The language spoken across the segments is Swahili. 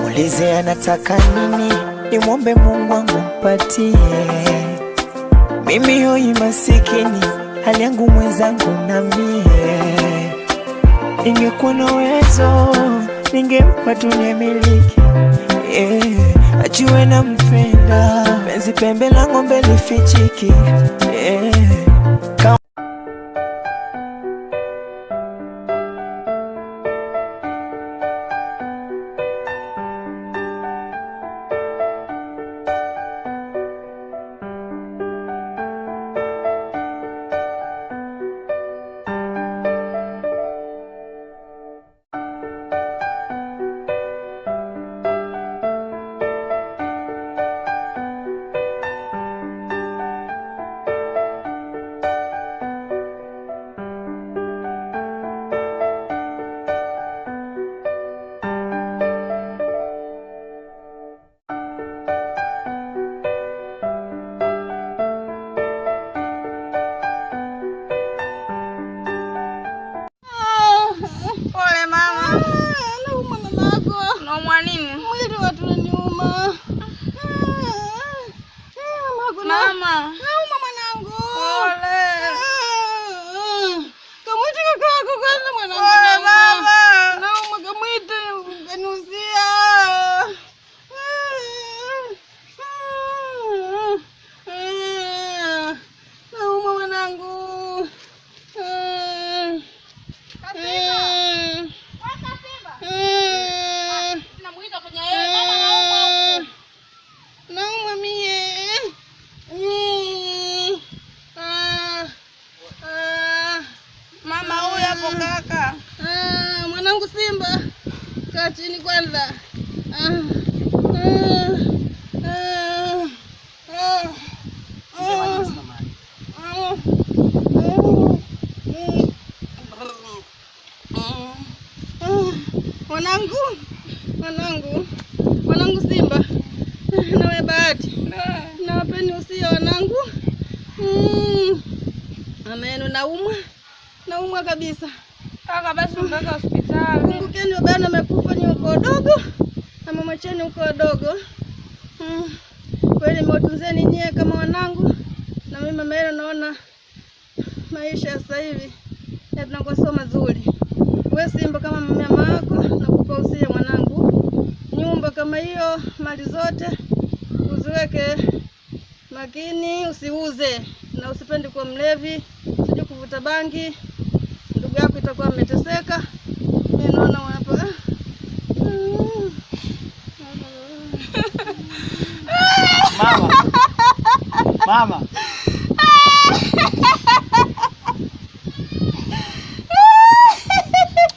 Ulize anataka nini, nimwombe Mungu ampatie. Mimi hoi masikini, hali yangu mwenzangu na mie. Ningekuwa na uwezo, ningempa dunia miliki. Ajue na mpenda, penzi pembe la ng'ombe lifichiki. Mama. Nauma mwanangu. Pole. Kamwite kakako kwanza mwanangu. Pole baba. Nauma kamwite kanusia. Nauma mwanangu. Kasiba. Kasiba. Namuita kwenye yeye mama nauma. Nauma mie. Mama huyu hapo kaka. Mwanangu Simba. Kaa chini kwanza. Mwanangu Simba. Nawe bahati. Nawapeni usia wanangu. Ameno naumwa kabisa. Kaka basi mpaka hospitali. Kumbukeni baba amekufa ni uko dogo. Na mama cheni uko dogo. Kweli mwatunzeni nyie kama wanangu. Na mimi mama yenu naona maisha sasa hivi tunakuwa sio mazuri. Wewe Simba kama mama yako nakupa usia mwanangu. Nyumba kama hiyo mali zote uziweke makini, usiuze na usipende kuwa mlevi, usije kuvuta bangi. Ndugu yako itakuwa ameteseka. Mimi naona hapa. Mama.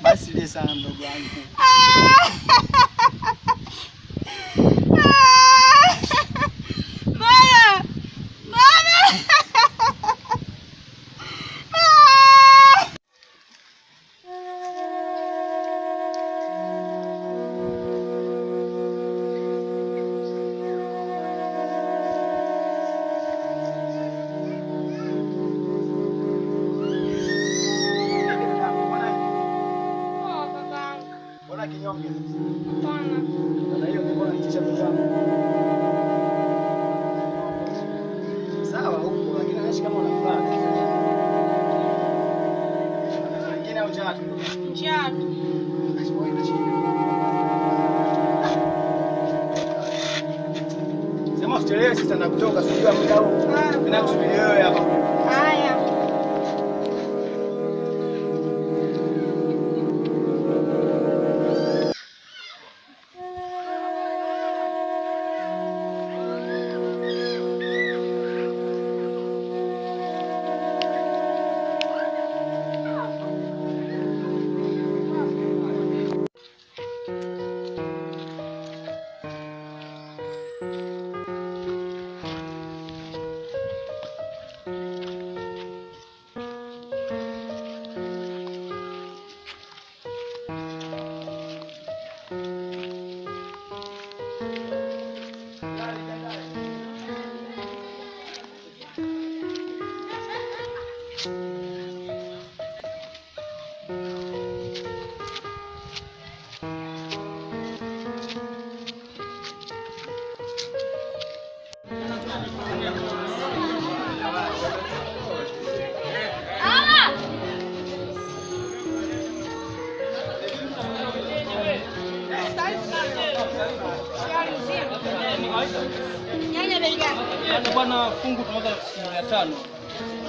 Basi ile sana ndugu yangu. Kinyonge. Hapana. Na hiyo ndio inatisha mzangu. Sawa huko lakini anaishi kama unafaa. Wengine au jatu? Jatu. Sema usichelewe sasa na kutoka sijua muda huu. Ninakusubiri wewe hapa. Haya. kawaida. Nyanya bei gani? Nyanya bwana fungu tunauza 500.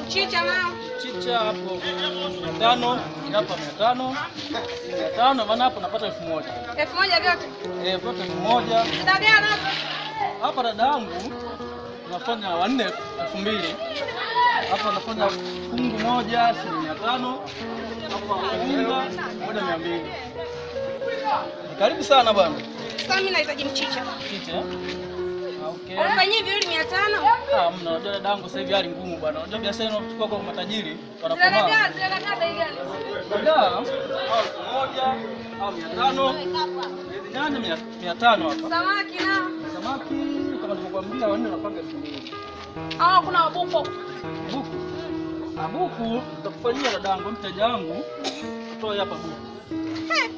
Mchicha nao? Mchicha hapo 500, hapa 500. 500 maana hapo napata 1000. 1000 vyote? Vyote 1000. Dagaa nazo? Hapa dadangu tunafanya 4 2000. Hapa nafanya fungu moja 500. Hapa unga 1200. Karibu sana bwana. Sasa mimi nahitaji mchicha. Mchicha? Okay. Unafanyia vipi 500? Mna unajua dadangu sasa hivi hali ngumu bwana. Unajua biashara inachukua kwa matajiri wanapomaa. Zile dagaa bei gani? Dagaa au 1000 au 500. Hizi nyanya 500 hapa. Samaki nao? Samaki kama nilivyokuambia 4 napanga 2000. Kuna wabuku. Buku. Buku tutakufanyia dadangu, mteja wangu. Toa hapa buku.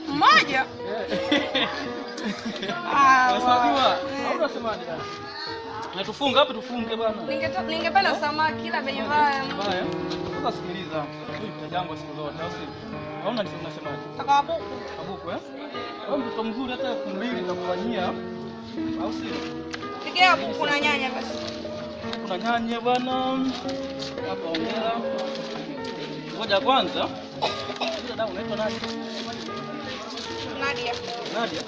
Mmoja? Unasema unasemaje bwana? Na tufunge hapa tufunge bwana. Ningependa samaki la bei mbaya. Mbaya. Sasa sikiliza. Huyu mteja wangu siku zote au si? Hauna unasemaje? Taka buku. Buku Wewe mtoto mzuri hata 2000 nitakufanyia. Au si? Pigia buku na nyanya basi. Kuna nyanya bwana. Hapa ongera. Ngoja kwanza. Dada unaitwa nani? Nadia. Nadia.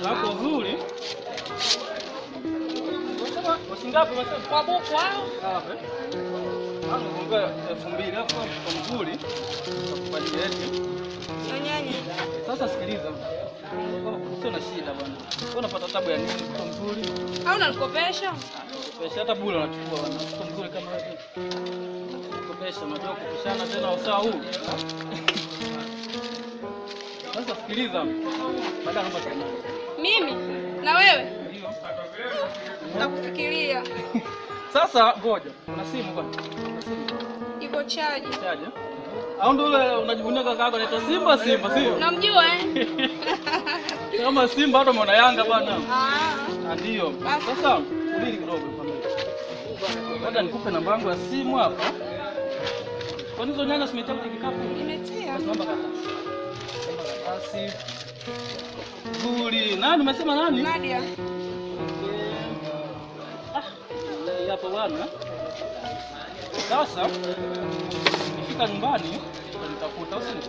Hapo nzuri. Unasema washingapi unasema? Kwa buku hao? Hapa. Anaongea 2000 hapo kwa nzuri. Tukufanyia eti. Na nyanya. Sasa sikiliza. Sio na shida bwana. Wewe unapata tabu ya nini kwa mzuri? Au unanikopesha? Pesa hata bure unachukua bwana. Mtoto mzuri kama wewe. Kopesha unajua kukushana tena usawa huu. Sasa sikiliza. Baada naomba tena. Mimi na wewe? Ndio. Nakufikiria. Sasa ngoja. Una simu bwana? Iko chaji. Chaji? Au ndio ule unajivunia kaka yako anaitwa Simba sio? Namjua Kama Simba hata mwana Yanga bwana. Ndio. Sasa subiri kidogo kwa mimi. Ngoja nikupe namba yangu ya simu hapa. Kwa hizo nyanya simetia kwenye kikapu. Nimetia. Namba kata. Basi. Nzuri. Nani umesema nani? Nadia. Hapa bwana. Sasa nikifika nyumbani nitakuta usini.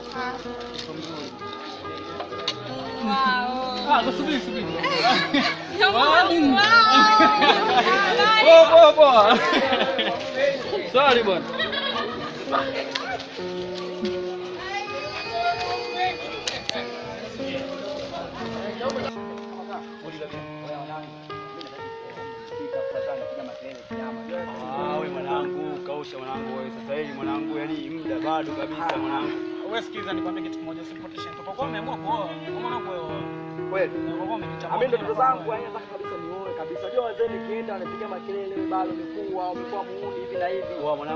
Wow. Subiri. Poa. Sorry bwana. Wewe mwanangu, kausha mwanangu wewe sasa hivi mwanangu, yani muda bado kabisa mwanangu. Wewe sikiza nikwambie kitu kimoja, usipoteshe mtoto. Kwa umeamua kuoa, mwanangu wewe. Kweli. Mimi ndo ndoto zangu yani nataka kabisa nioe kabisa. Unajua wazee nikienda wanapiga makelele bado umekuwa muuni hivi na hivi.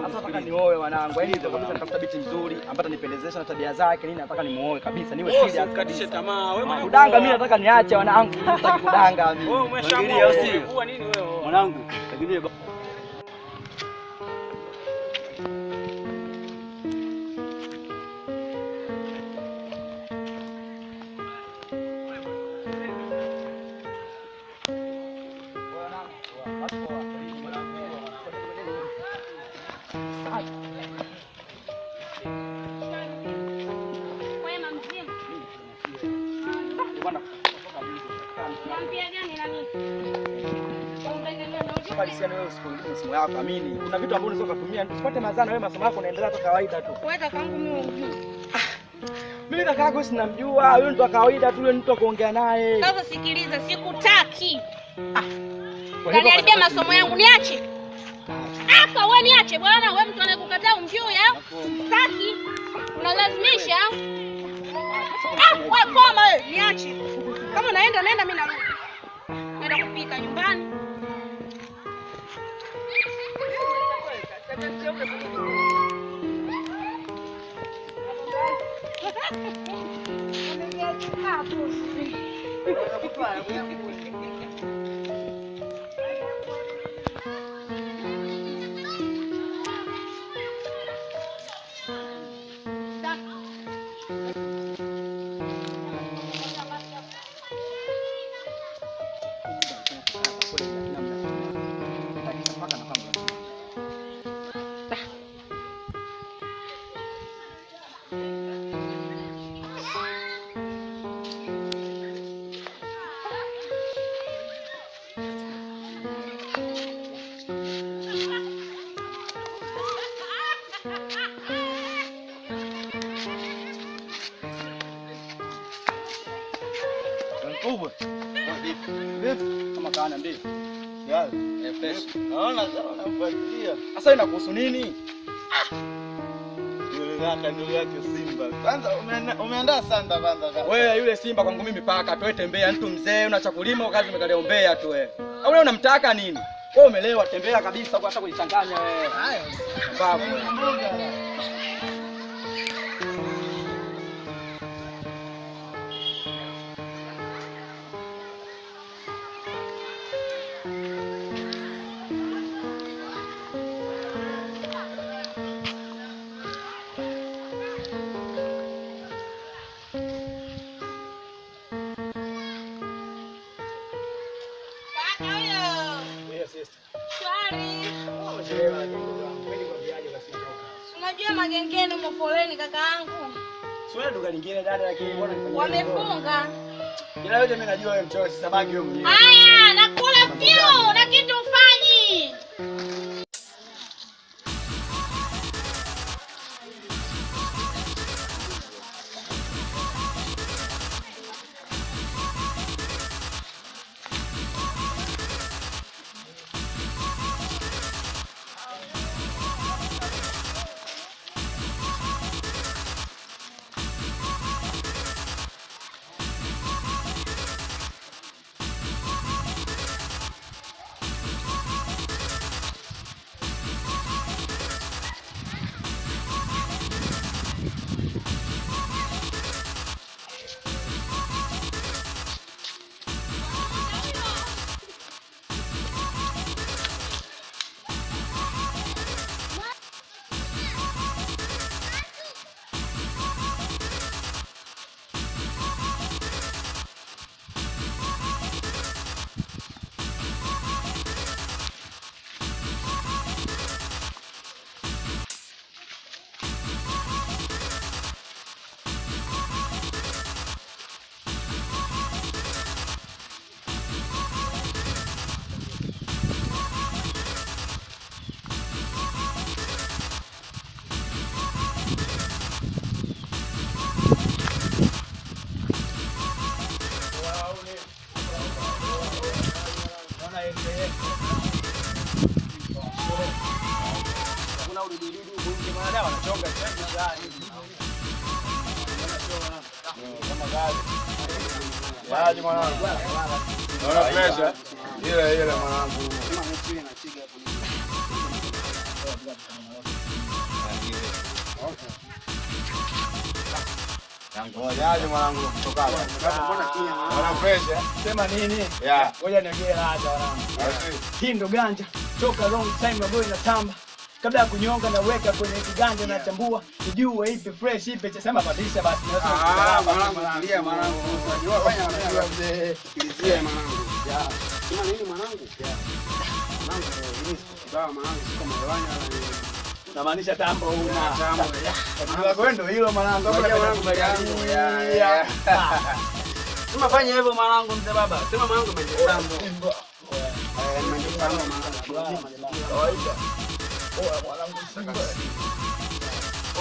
Sasa nataka nioe mwanangu. Yani ndio kabisa natafuta binti nzuri ambaye atanipendezesha na tabia zake nini, nataka nimuoe kabisa. Niwe serious. Usikadishe tamaa. Wewe mwanangu. Kudanga mimi nataka niache mwanangu. Nataka kudanga mimi. Wewe umeshaamua nini wewe? Mwanangu, lakini simu yako amini. Kuna vitu ambavyo unaweza kutumia usipate mazana, wewe masomo yako unaendelea tu kawaida tu. Wewe kakaangu mimi unajua. Mimi kaka yako sinamjua, yule mtu wa kawaida tu, yule mtu wa kuongea naye. Sasa sikiliza, sikutaki. Kaniharibia masomo yangu, niache. Hapa wewe niache bwana, wewe mtu anayekukataa umjui au? Sitaki. Unalazimisha. Wewe koma wewe, niache. Kama naenda mimi narudi. Naenda kupika nyumbani. Kubwa. Vipi? Kama kana ndio. Gani? Fresh. Naona kama unafuatilia. Sasa inakuhusu nini? Yule kaka ndio yake Simba. Kwanza umeandaa sanda kwanza. Wewe yule Simba kwangu mimi paka toe tembea mtu mzee una chakulima kazi umekalia ombea tu wewe. Au wewe unamtaka nini? Wewe umelewa tembea kabisa huko hata kujichanganya wewe. Haya. Babu. Unajua magengeni umo foleni kakaangu. Sio duka lingine dada lakini mbona Wamefunga. Ila yote mimi najua wewe mchoyo sabaki wewe mwenyewe. Haya, nakula sio na kitu ufanyi. Yaani mwanangu. Unaona pressure? Ile mwanangu. Yaani mwanangu kutoka hapa. Mbona kia? Unaona pressure? Sema nini? Yeah. Ngoja niongee raja wanangu. Hii ndo ganja. Toka long time ago inatamba. Kabla ya kunyonga na weka kwenye kiganja na chambua, nijue ipi fresh ipi sema badisha basi. Mwanangu tulia mwanangu. Unajua fanya unajua mzee. Sikilizie mwanangu. Ya. Sema nini mwanangu? Ya. Mwanangu ni sawa mwanangu siko mwewani wala nini. Namaanisha tambo una. Tambo. Ndio kwa ndo hilo mwanangu. Mwanangu ya. Sema fanya hivyo mwanangu mzee baba. Sema mwanangu mwenye tambo. Mwenye tambo mwanangu. Kawaida. Oa mwanangu Simba.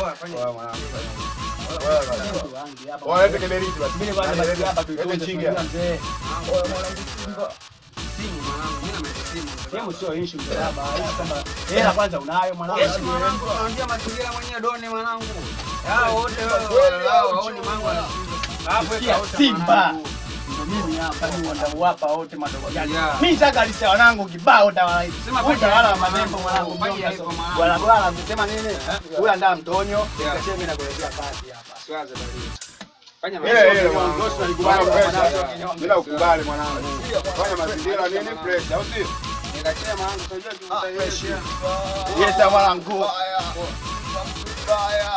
Oa fanya. Oa mwanangu. Oa lete keberiti basi. Mimi kwanza basi hapa tuitonje chinga mzee. Oa mwanangu Simba. Simu mwanangu, mimi na simu. Simu sio issue mzee baba. Issue kama hela kwanza unayo mwanangu. Yes mwanangu, unaambia mazingira mwenyewe doni mwanangu. Hao wote wewe waone mangu hapo Simba. Ndio mimi hapa ni wadau hapa wote madogo gani. Mimi sasa alisema wanangu kibao tawala. Sema wala mamembo mwanangu fanya hivyo mwanangu. Wala bwana msema nini? Huyu andaa mtonyo, nikasema mimi nakuletea kazi hapa. Siwaze bali. Fanya Ile mwanangu. bila ukubali mwanangu. Fanya mazingira nini fresh au sio? Nikachia mwanangu unajua tutaishi. Yesa mwanangu. Baya.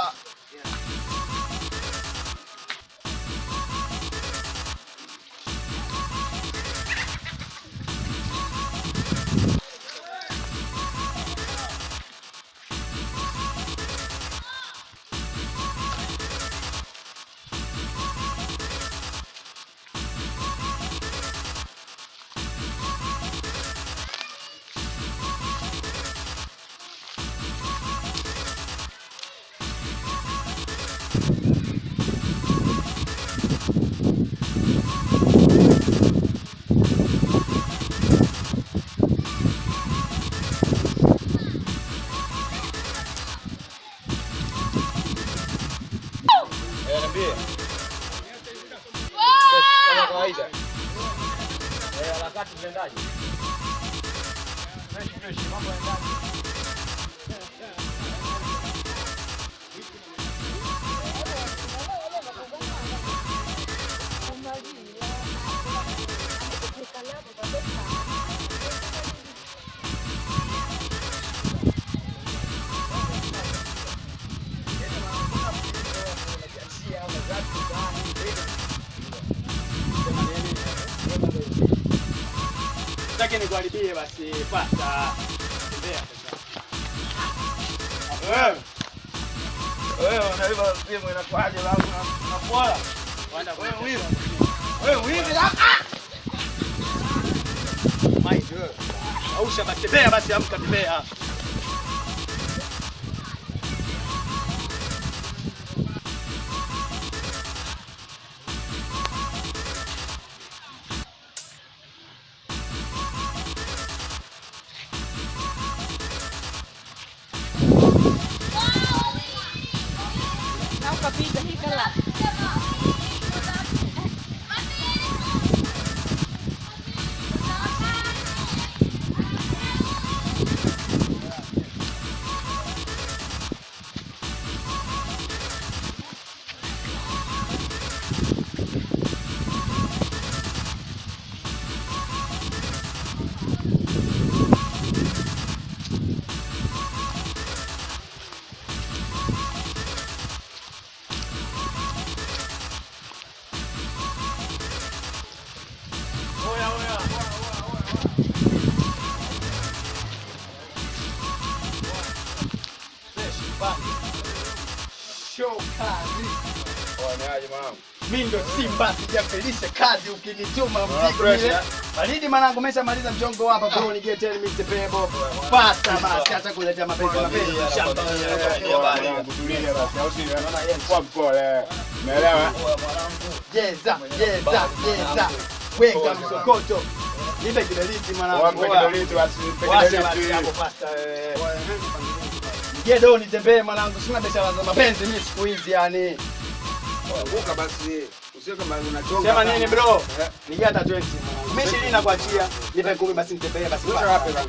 wakati tunaendaje? Fresh mambo yanaendaje? Nataka nikuharibie basi pasta. Tembea sasa. Wewe unaiba simu inakuaje babu na poa? Wewe wizi. Wewe wizi. Maizi wewe. Ausha basi tembea basi amka tembea. Kapita hii kala. Mimi ndo Simba sijafelisha kazi ukinituma mzigo ile. Baridi mwanangu umeshamaliza mchongo hapa bro ni get tell Mr. Pebo. Pasta basi acha kuleta mapenzi shamba. Kutulia basi au sio? Kwa pole. Umeelewa? Jeza. Weka msokoto. Nipe kidoliti mwanangu. Wape kidoliti basi, Basi hapo pasta. Ngedo nitembee mwanangu, sina biashara za mapenzi mimi siku hizi yani. Anguka basi. Usio kama unachonga. Sema nini bro? Nigia hata 20 mwanangu. Mimi 20 nakuachia. Nipe 10 basi nitembee basi. Usha wapi bwana?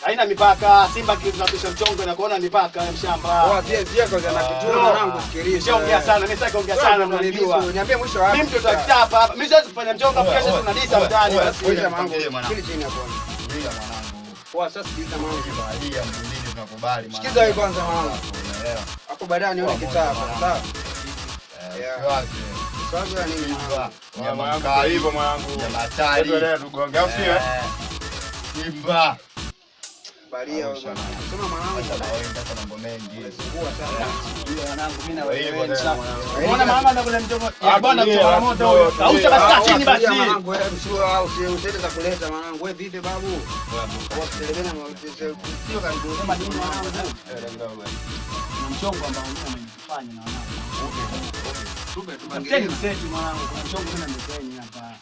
Haina mipaka. Simba tunapisha mchongo na kuona mipaka ya mshamba. Poa pia zako za nakijua mwanangu sikiliza. Siongea sana, mimi sitaki kuongea sana mnajua. Niambie mwisho wapi? Mimi mtoto akitapa hapa. Mimi siwezi kufanya mchongo kesho tunadisa mtaani basi. Wewe mwanangu, kile chini hapo. Ndio mwanangu. Poa sasa sikiliza mwanangu. Hii ya mjini tunakubali mwanangu. Sikiza wewe kwanza mwanangu. Unaelewa? Hapo baadaye nione kitabu, sawa? Sasa nini mwanangu? Hivyo mwanangu. Jamaa tali. Ndio tugonge au sio? Simba. Balia wewe bwana. Sema mwanangu. Anaenda kwa mambo mengi. Umezungua sana. Ndio wanangu mimi na wewe. Hivyo tena. Unaona mama ndo kule mchongo. Bwana mchongo moto huyo. Ausha basi chini basi. Mwanangu wewe msio au sio utende za kuleta mwanangu. Wewe vipi babu? Waselebena na sio karibu. Sema nini mwanangu? Na mchongo ambao mnafanya na wanangu. Tupeni mseti mwanangu. Kuna mchongo tena mbeleni hapa.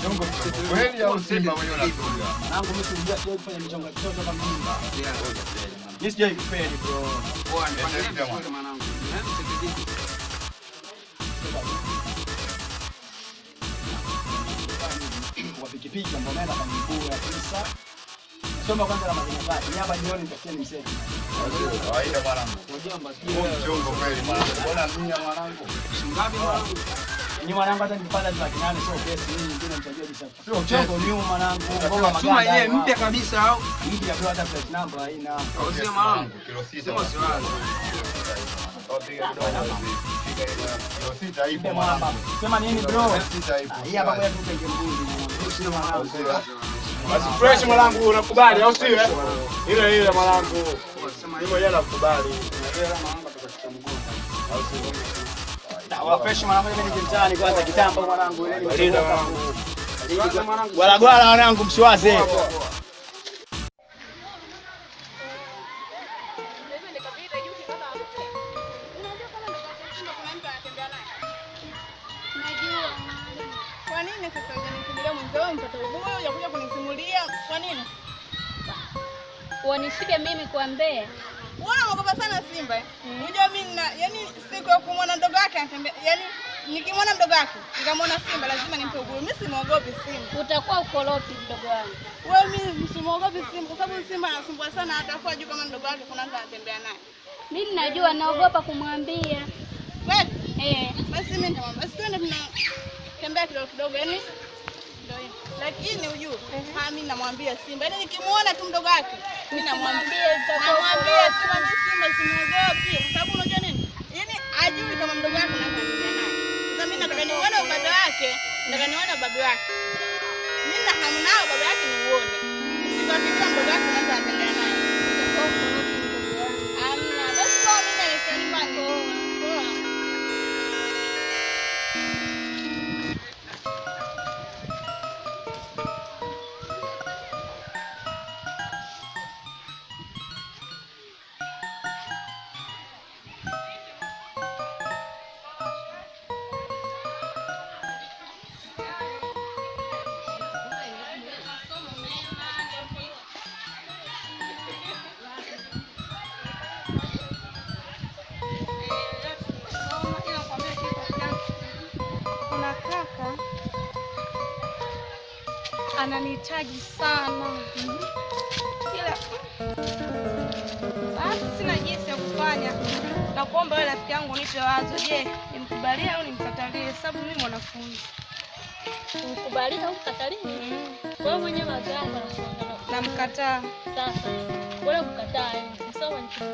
Chongo kweli au Simba mwenyewe unakuja? Mwanangu mimi sijui kufanya mchongo chochote kama mimi. Mimi sijui kufeli bro. Poa nipangilie vizuri mwanangu. Kwa pikipiki ambao naenda kwa miguu ya kisa. Soma kwanza na mazina zake. Ni hapa jioni nitafikia mseti. Kawaida mwanangu. Chongo kweli mwanangu. Mbona mimi mwanangu? Ngapi mwanangu? Ni mwanangu hata nikipata 800 sio pesa mimi nyingine nitajua bisa. Sio chongo ni mwanangu. Ngoma maganda. Chuma yenyewe mpya kabisa au? Hii ya hata plate number haina. Au sio mwanangu? Kilo 6. Sema sio wazi. Kilo 6 ipo mwanangu. Sema nini bro? 6 ipo. Hii hapa kwa tutenge mjini. Sio mwanangu. Basi fresh mwanangu unakubali au sio? Ile mwanangu. Sema hiyo yeye anakubali. Unaelewa mwanangu atakashika mgongo. Au sio? Wa fresh mwanangu mimi nije mtaani kwanza kitambo mwanangu ile Barida mwanangu. Kwanza mwanangu. Gwala gwala wanangu mshiwaze. Kwa nini sasa unanisimulia mwenzao mpata ubuyu ya kuja kunisimulia? Kwa nini? Wanishike mimi kwa mbea. Unaogopa sana Simba eh? Unajua mimi yani siku ya kumwona mdogo wake anatembea, yani nikimwona mdogo wake nikamwona Simba lazima nimpe uguru. Mimi simuogopi Simba. Utakuwa ukorofi mdogo wangu. Wewe mimi simuogopi Simba kwa sababu Simba anasumbua sana, hata afua juu kama mdogo wake kuna mtu anatembea naye. Mimi najua, naogopa kumwambia. Wewe? Basi mimi nitamwambia. Basi twende tunatembea kidogo yani. Ndio hiyo. Lakini ujue, mimi namwambia Simba. Yaani nikimuona tu mdogo wake, mimi namwambia Simba simuogopi. Kwa sababu unajua nini? Yaani ajui kama mdogo wake anatembea naye. Sasa mimi nataka nione baba wake, nataka nione baba wake. Mimi na hamu nao baba yake niuone. Usikakijua mdogo wake anatembea naye. Utakuwa ukorofi mdogo wangu. Amna. Basi kwa mimi naelekea nyumbani. Ananihitaji sana. Ila basi sina jinsi ya kufanya. Na kuomba wewe rafiki yangu nipe wazo. Je, nimkubalie au nimkatalie? Sababu mimi mwanafunzi. Umkubalie au ukatalie? Wewe mwenyewe wazo yako namkataa. Sasa wewe kukataa ni sawa ni kitu.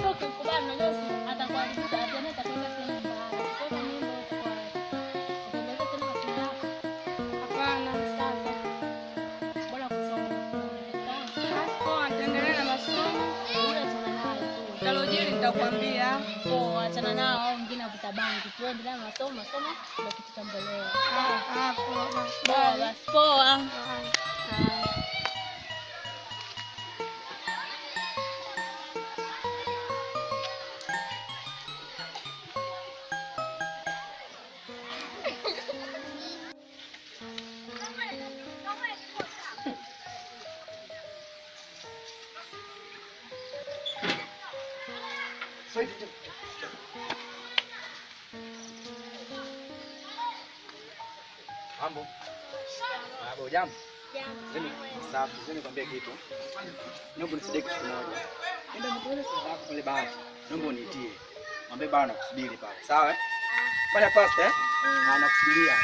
Kwa kukubali na leo atakuwa ataenda atakwenda sehemu mbaya. Kwa nini nitakwambia. Poa, achana nao au wengine kutabangi. Tuendelee na masomo ndio kitu cha mbele. Poa. Poa, basi poa. Mambo. Mambo jambo. Safi, nikwambie kitu. Naomba unisaidie kitu kimoja. Nenda mtoe sababu pale bahati. Naomba uniitie. Mwambie bana nakusubiri pale. Sawa eh? Fanya fast eh? Nakusubiria.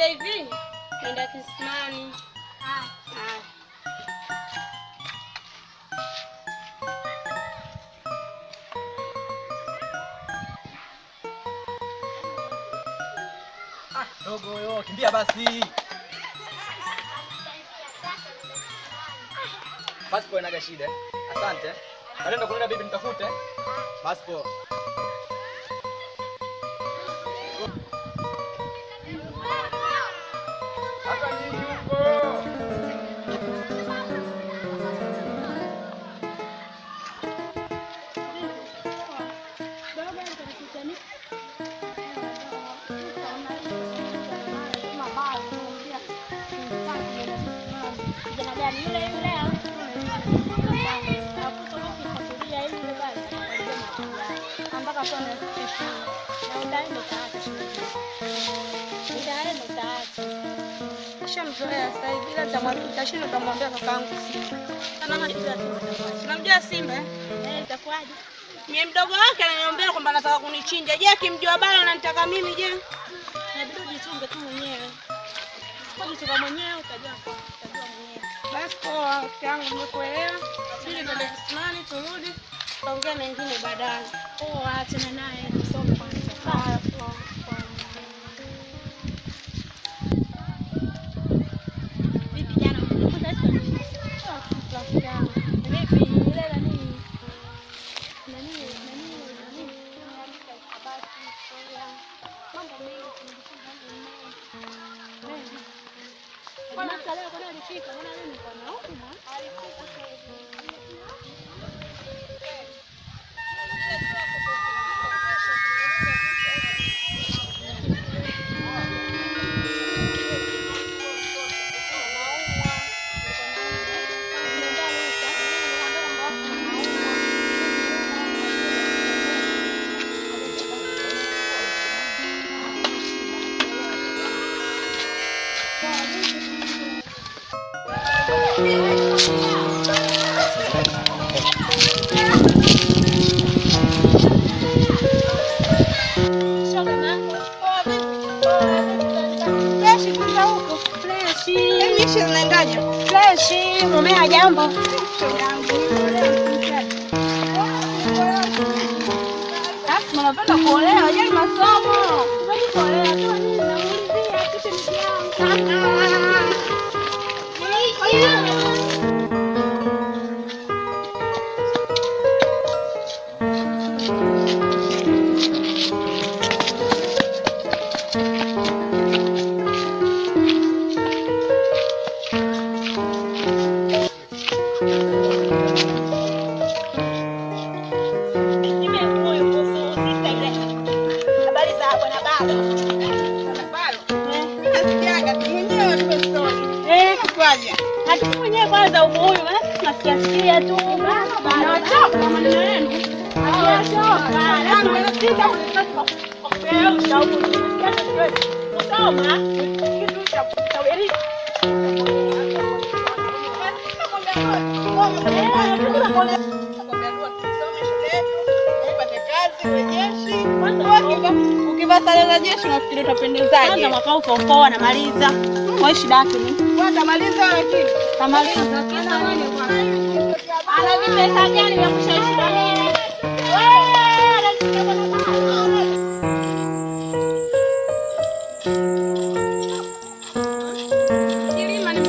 Hivi nenda kisimani. Dogo yo, kimbia basi. Basi kwa inaga shida. Asante. Naenda kunenda bibi nitafute. Basi poa. Shamzoea sasa hivi, ila nitashinda kumwambia kakaangu Simba. Unamjua Simba eh? Itakuwaje? Mimi mdogo wake ananiombea kwamba anataka kunichinja. Je, akimjua bado ananitaka mimi je? Inabidi ujichunge tu mwenyewe. Usipojichunga mwenyewe utajua mwenyewe. Basi poa, kakaangu nimekuelewa. Sisi tuende kisimani turudi. Tutaongea mengine baadaye. Poa, achana naye tusome kwanza. Sawa, poa. Mambo mengi mengi. Bwana leo kwa nini alifika? Maana leo nilikuwa naumwa. Alifika sasa hivi. Mumea jambo. Sasa unapenda kuolewa, je, masomo? Unapenda kuolewa tu nini? Naulizia kitu kwanza huyu nasikia tu nachoka na maneno yenu. Kusoma kitu cha kutawirika. Ukivaa sare za jeshi unafikiri utapendezaje? Kwanza mwaka huu uko namaliza. Kwa shida yake ni kwanza maliza lakini tamaliza kisa nini kwa ana vipesa gani vya kushawishi na nini wewe anasikia bwana kilima ni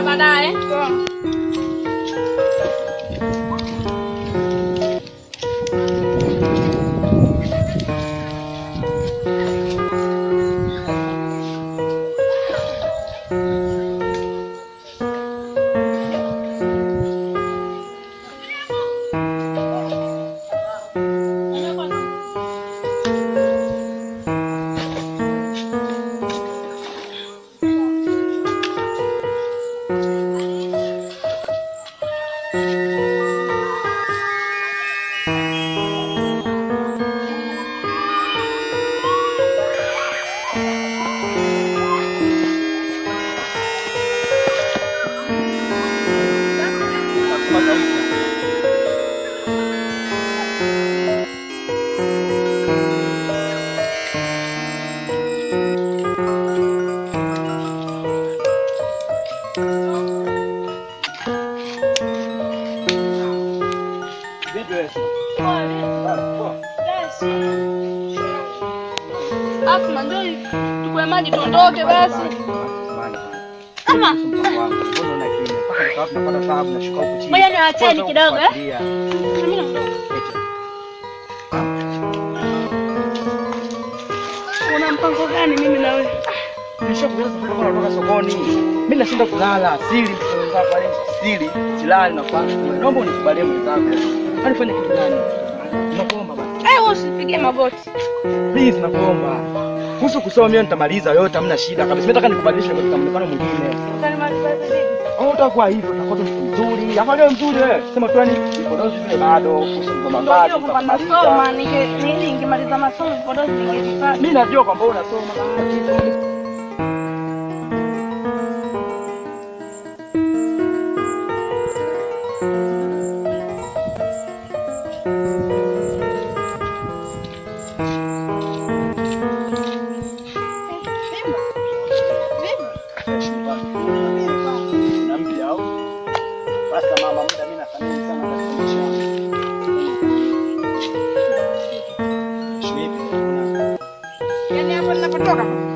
baadaye. Asma ndio tukue maji tuondoke basi. Ama ngoja niwaacheni kidogo Mimi naondoka. Una mpango gani mimi na wewe? Nishakuanza kutoka kutoka sokoni. Mimi nashinda kulala. Siri silali na kwanza. Naomba unikubalie mwenzangu. Alifanya kitu gani? Nakuomba basi. Wewe usipige magoti. Please nakuomba. Kuhusu kusoma mimi nitamaliza yote, hamna shida kabisa. Mimi nataka nikubadilishe kwa mfano mwingine. Utanimaliza vipi? Utakuwa hivyo, utakuwa mtu mzuri. Hapa leo mzuri wewe. Sema tu yani vipodozi vile bado, kusoma mbali. Nasoma ningemaliza masomo vipodozi ningevipata. Mimi najua kwamba unasoma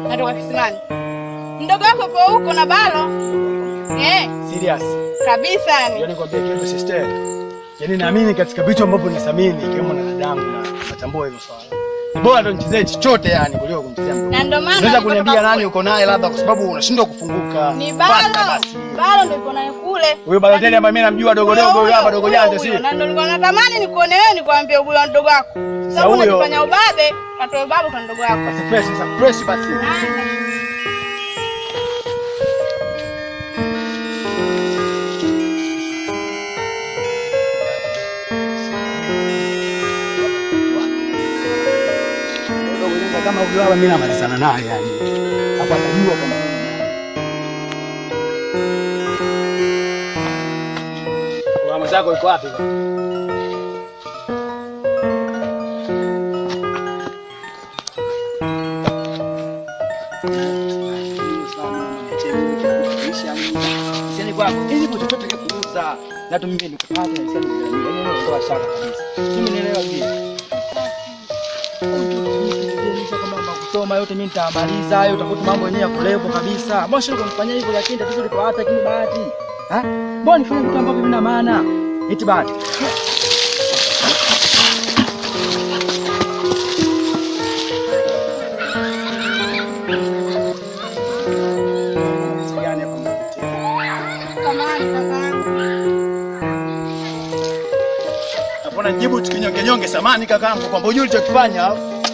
natoka kisimani. Mdogo wako po huko na balo. Serious. Kabisa yani. Yaani kwambia kitu sister. Yaani naamini katika vitu ambavyo nasamini ikiwemo na dadangu na natambua hilo swala. Ni bora ndo nichezee chochote yani kuliko kumchezea mdogo. Na ndio maana unaweza kuniambia nani uko naye labda kwa sababu unashindwa kufunguka. Ni balo. Balo ndio uko naye kule. Huyo balo tena ambaye mimi namjua dogo huyo hapa dogo janja si. Na ndio nilikuwa natamani nikuone wewe nikwambie huyo mdogo wako. Sababu unajifanya ubabe, katoe ubabe kwa mdogo wako. Basi fresh sasa fresh basi. Kama huyo hapa mimi namalizana naye yani. Hapa najua kama mama zako yuko wapi? Sisi kwako. Hizi vitu chochote kuuza. Na tu mimi nikupate na sisi ndio shaka kabisa. Mimi nielewa hivi. Kusoma yote mimi nitamaliza hayo, utakuta mambo yenyewe ya kulevo kabisa. Mbona shida kunifanyia hivyo lakini tatizo liko hapa lakini bahati. Mbona nifanye vitu ambavyo vina maana? Eti bahati. Mbona jibu tukinyonge samani kakaangu kwamba unajua ulichokifanya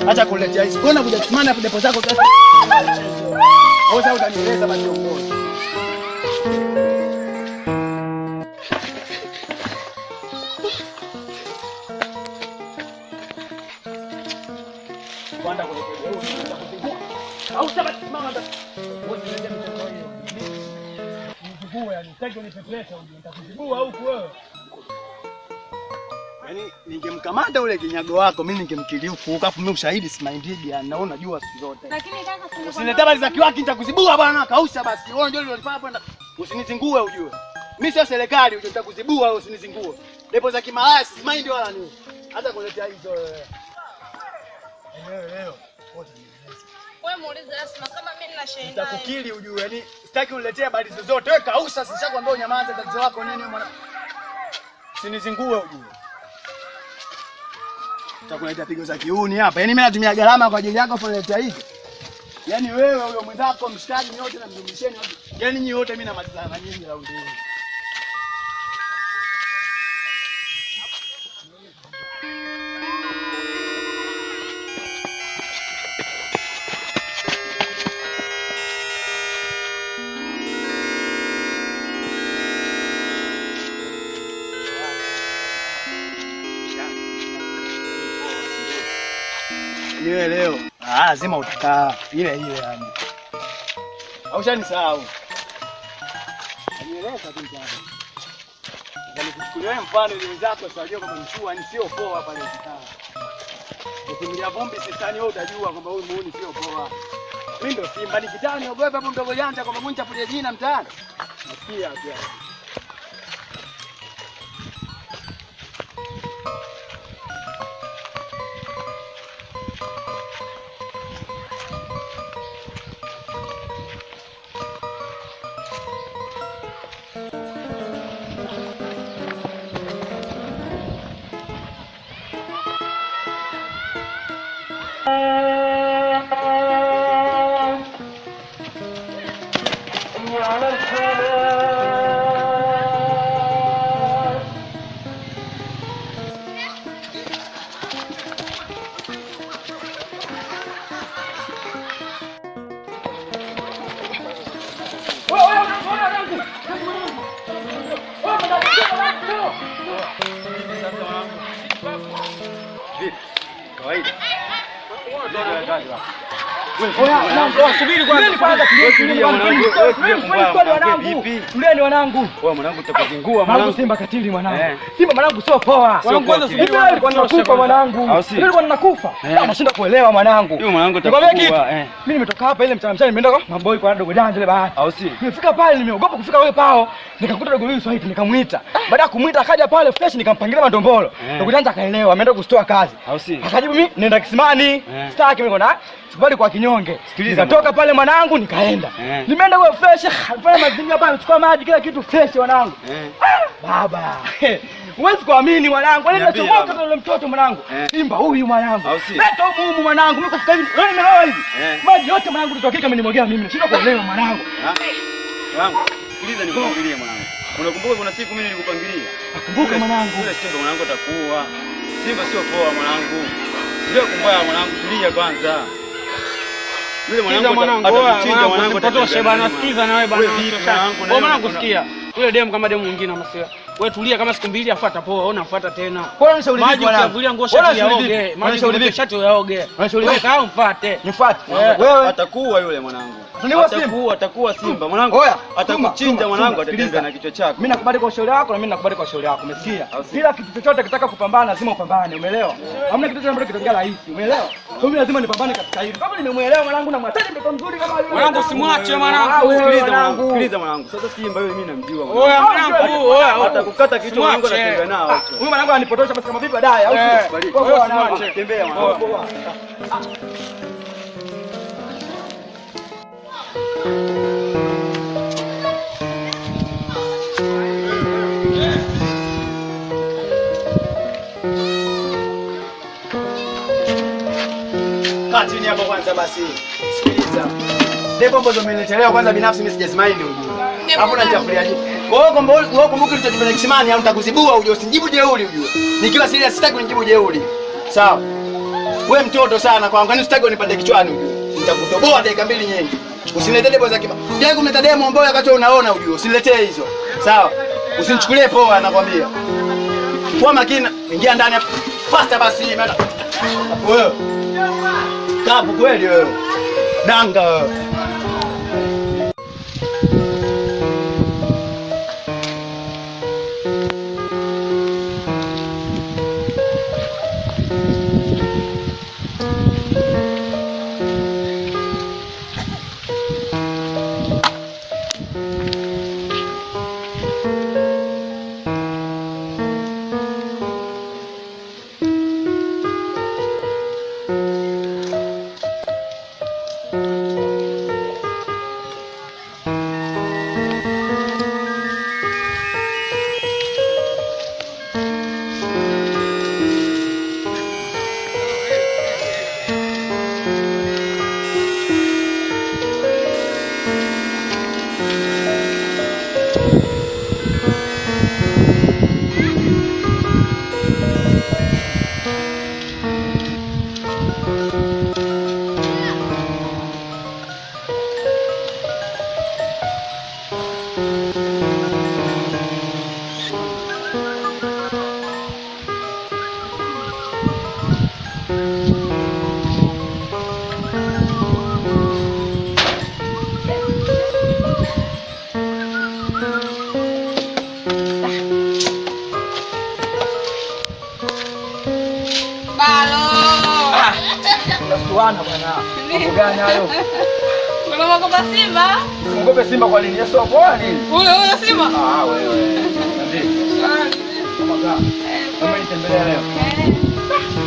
acha kuletea hizo. Mbona kuja kusimama hapo depo zako sasa? Wewe sasa utanieleza basi uone. Kwenda kuletea wewe utakuzingua. Au utasimama basi. Wewe unaleta mtego hiyo. Nikugue yani, sitaki unipepelesha uje. Nitakuzibua huku wewe. Yaani ningemkamata ule kinyago wako mimi ningemkiliufu afu mimi ushahidi simaindidi yani na unajua siku zote. Lakini kaka usinilete habari za kiwaki nitakuzibua bwana kausha basi. Wewe unajua ulilofanya kwenda usinizingue ujue. Mimi sio serikali uje nitakuzibua wewe usinizingue. Depo za kimalaya simaindi wala nini. Hata kuletea hizo wewe. Leo. wewe muulize Asma kama mimi nina shida. Nitakukili ujue yani sitaki uniletee habari zozote. Wewe kausha sishakwambia unyamaze tatizo lako nini mwana. Usinizingue ujue. Utakuleta pigo za kiuni hapa. Yaani mimi natumia gharama kwa ajili yako kuniletea hizi. Yaani wewe huyo mwenzako mshikaji nyote na mjumlisheni wote. Yaani nyinyi wote mimi namalizana na nyinyi raundi hii. Niwe leo. Lazima utakaa ile yani. Haushanisahau. Nieleza tu mtaka. Nikuchukulia mfano ile wenzako usijue kama mshua ni sio poa hapa leo kitaa. Ukimlia vumbi sisani wewe utajua kwamba huyu muuni sio poa. Mimi ndo Simba nikitani ogopa hapo mdogo janja kwamba mwenye chapulia jina mtaani. Nasikia pia. Subiri kwanza. Tulieni wanangu. Wewe mwanangu utakuzingua mwanangu. Simba katili mwanangu. Simba mwanangu sio poa. Kwanza subiri nakufa mwanangu. Nilikuwa ninakufa. Nashinda kuelewa mwanangu. Yule mwanangu utakuwa. Mimi nimetoka hapa ile mchana nimeenda kwa maboi kwa dogo janja ile bahati. Au si? Nimefika pale nimeogopa kufika wewe pao. Nikakuta dogo yule Swahili nikamuita. Baada ya kumuita akaja pale fresh nikampangilia mandombolo. Dogo janja akaelewa ameenda kustoa kazi. Au si? Akajibu mimi nenda kisimani. Sitaki mimi kona sikubali kwa kinyonge. Nikatoka pale mwanangu nikaenda. Nimeenda kwa fresh pale mazingira pale nachukua maji kila kitu fresh mwanangu. Baba. Huwezi kuamini mwanangu. Wale nachomoka yule mtoto mwanangu. Simba huyu mwanangu. Leta humu mwanangu. Mimi kufika hivi. Wewe nimeoa hivi. Maji yote mwanangu tutokika amenimwagia mimi. Nashinda kuelewa mwanangu. Mwanangu, sikiliza nikupangilie mwanangu. Unakumbuka kuna siku mimi nilikupangilia? Nakumbuka mwanangu. Yule Simba mwanangu atakuwa. Simba sio poa mwanangu. Ndio kumbaya mwanangu, tulia kwanza. Yule mwanangu atakuchinja mwanangu tatoshe bana. Sikiza na wewe bana. Wewe mwanangu sikia. Yule demu kama demu mwingine amasiwa. Wewe tulia kama siku mbili afuata poa, ona afuata tena. Bora nishauri vipi mwanangu? Ukiavulia nguo shati yaoge. Maji ukiavulia shati yaoge. Unashauri vipi? Au mfuate. Nifuate. Wewe atakuwa yule mwanangu. Atakuwa Simba mwanangu. Atakuchinja mwanangu, atatembea na kichwa chako. Mimi nakubali kwa ushauri wako na mimi nakubali kwa ushauri wako. Umesikia? Kila kitu chochote kitaka kupambana lazima upambane, umeelewa? Hamna kitu ambacho kitokea rahisi, umeelewa? Kwa mimi lazima nipambane katika hili. Kama nimemuelewa mwanangu na mwataji mtoto mzuri kama yule. Mwanangu usimwache mwanangu. Sikiliza mwanangu. Sasa Simba yule mimi namjua mwanangu. Oya mwanangu, atakukata kichwa mwanangu atatembea nao. Huyu mwanangu anipotosha basi kama vipi baadaye au si? Wewe tembea mwanangu. Kaa chini hapo kwanza basi. Sikiliza. Ndipo ambazo umeniletea kwanza binafsi mimi sijazimaini ujue. Hapo unajafuliaje? Kwa hiyo kwamba wewe kumbuka ulichofanya kisimani au nitakuzibua ujue, usinijibu jeuri ujue. Nikiwa serious sitaki unijibu jeuri. Sawa? Wewe mtoto sana kwangu, yani sitaki unipande kichwani ujue. Nitakutoboa dakika mbili nyingi. Usiniletee demo za kiba. Unataka kumleta demo ambayo wakati unaona ujue, usiniletee hizo. Sawa? Usinichukulie poa nakwambia. Kwa makini, ingia ndani hapo. Faster basi mimi. Wewe. Kapu kweli wewe. Danga wewe. Bwana bwana. Mambo gani hayo? Unaogopa Simba? Unaogopa Simba kwa nini? Sio poa nini? Huyo Simba? Ah wewe. Ndio. Kama gani? Kama nitembelea leo.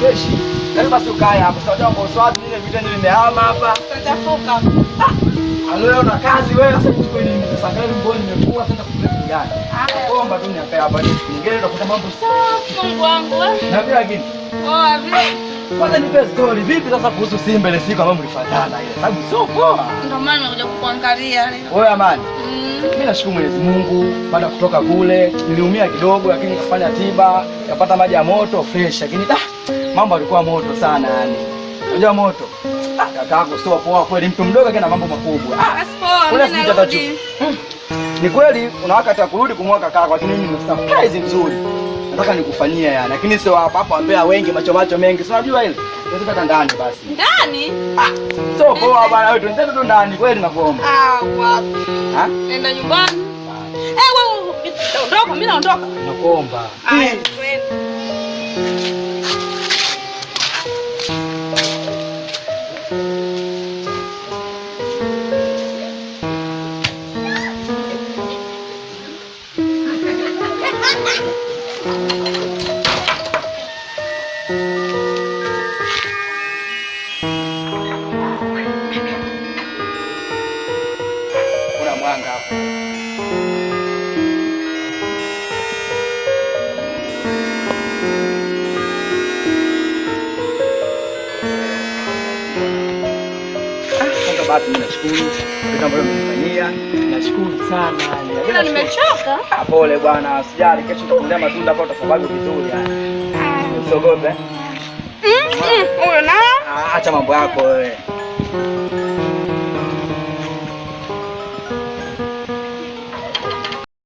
Keshi. Leo basi ukae hapo. Sasa jambo swati ile vita nimehama hapa. Tutafuka. Leo na kazi wewe sasa chukua nini? Sasa gari mboni nimekuwa sasa kupeleka gani? Omba tu niakae hapa nyingine utakuta mambo safi. Mungu wangu. Na vile lakini. Oh, vile. Kwanza nipe story vipi sasa kuhusu Simba ile siku ambayo mlifuatana ile. Sababu sio poa. Ndio maana nimekuja kukuangalia leo. Wewe Amani. Mimi nashukuru Mwenyezi Mungu baada kutoka kule niliumia kidogo lakini nikafanya tiba, nikapata maji ya moto fresh lakini mambo yalikuwa moto sana yani. Unajua moto. Kakaangu sio poa kweli mtu mdogo kana mambo makubwa. Poa, mimi narudi. Ni kweli una wakati wa kurudi kumwaka kaka lakini mimi nina surprise nzuri. Nataka nikufanyia yani lakini sio hapa ambea wengi macho mengi. Si unajua ile? Tunataka ndani basi. Ndani? Sio poa bana wewe twende tu ndani kweli nakuomba. Wapi? Nenda nyumbani. Wewe ondoka, mimi naondoka. Nakuomba. Twende. Kuna mwanga hapo. Basi mimi nashukuru kwa mambo mmenifanyia. Nashukuru sana yani. Ila nimechoka. Pole bwana, usijali kesho nitakuletea matunda hapo utasababu vizuri yani. Usiogope. Huyo na? Acha mambo yako wewe.